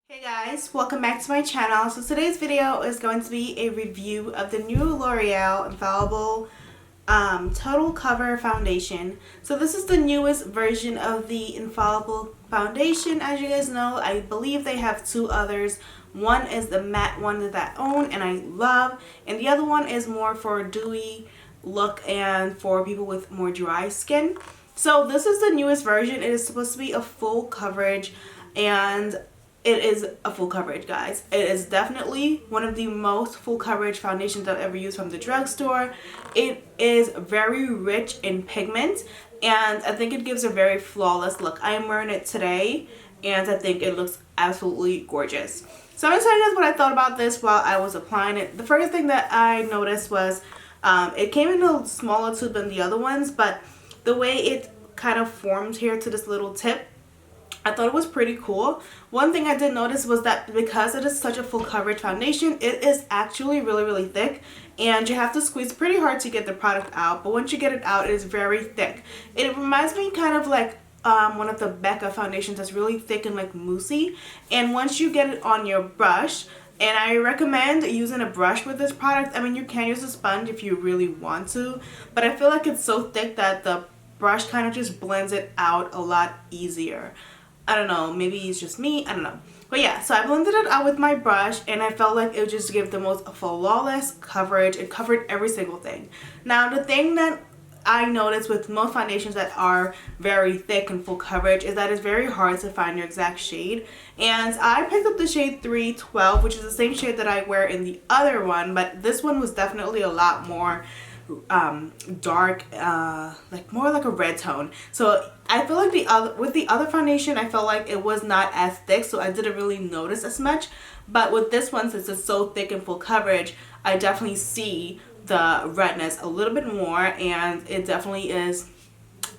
Hey guys, welcome back to my channel. So today's video is going to be a review of the new L'Oreal Infallible Total Cover Foundation. So this is the newest version of the Infallible foundation. As you guys know, I believe they have two others. One is the matte one that I own and I love, and the other one is more for a dewy look and for people with more dry skin. So this is the newest version. It is supposed to be a full coverage, and it is a full coverage, guys. It is definitely one of the most full coverage foundations I've ever used from the drugstore. It is very rich in pigment, and I think it gives a very flawless look. I am wearing it today, and I think it looks absolutely gorgeous. So I'm going to tell you guys what I thought about this while I was applying it. The first thing that I noticed was it came in a smaller tube than the other ones, but the way it kind of formed here to this little tip, I thought it was pretty cool. One thing I did notice was that because it is such a full coverage foundation, it is actually really thick, and you have to squeeze pretty hard to get the product out, but once you get it out, it is very thick. It reminds me kind of like one of the Becca foundations that's really thick and like moussey, and once you get it on your brush, and I recommend using a brush with this product. I mean, you can use a sponge if you really want to, but I feel like it's so thick that the brush kind of just blends it out a lot easier. I don't know, maybe it's just me, I don't know. But yeah, so I blended it out with my brush, and I felt like it would just give the most flawless coverage. It covered every single thing. Now, the thing that I noticed with most foundations that are very thick and full coverage is that it's very hard to find your exact shade. And I picked up the shade 312, which is the same shade that I wear in the other one, but this one was definitely a lot more dark, like more like a red tone. So I feel like with the other foundation, I felt like it was not as thick, so I didn't really notice as much. But with this one, since it's so thick and full coverage, I definitely see the redness a little bit more, and it definitely is.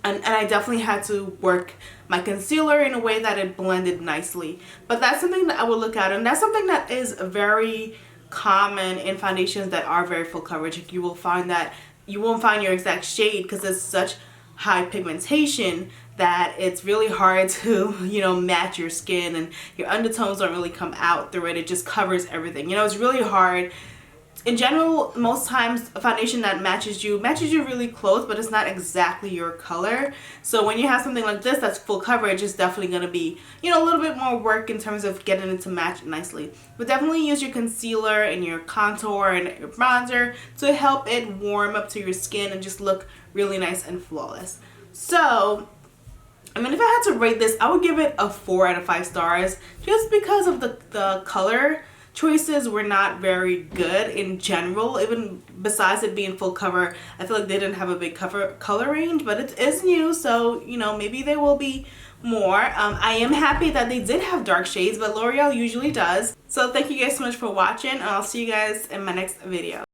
And I definitely had to work my concealer in a way that it blended nicely. But that's something that I would look at, and that's something that is very common in foundations that are very full coverage. You will find that you won't find your exact shade because it's such high pigmentation that it's really hard to, you know, match your skin, and your undertones don't really come out through it. It just covers everything. You know, it's really hard. In general, most times a foundation that matches you really close, but it's not exactly your color. So when you have something like this that's full coverage, it's definitely going to be, you know, a little bit more work in terms of getting it to match nicely. But definitely use your concealer and your contour and your bronzer to help it warm up to your skin and just look really nice and flawless. So, I mean, if I had to rate this, I would give it a 4 out of 5 stars just because of the color choices were not very good in general. Even besides it being full cover, I feel like they didn't have a big color range, but it is new, so you know, maybe there will be more. I am happy that they did have dark shades, but L'Oreal usually does. So thank you guys so much for watching, and I'll see you guys in my next video.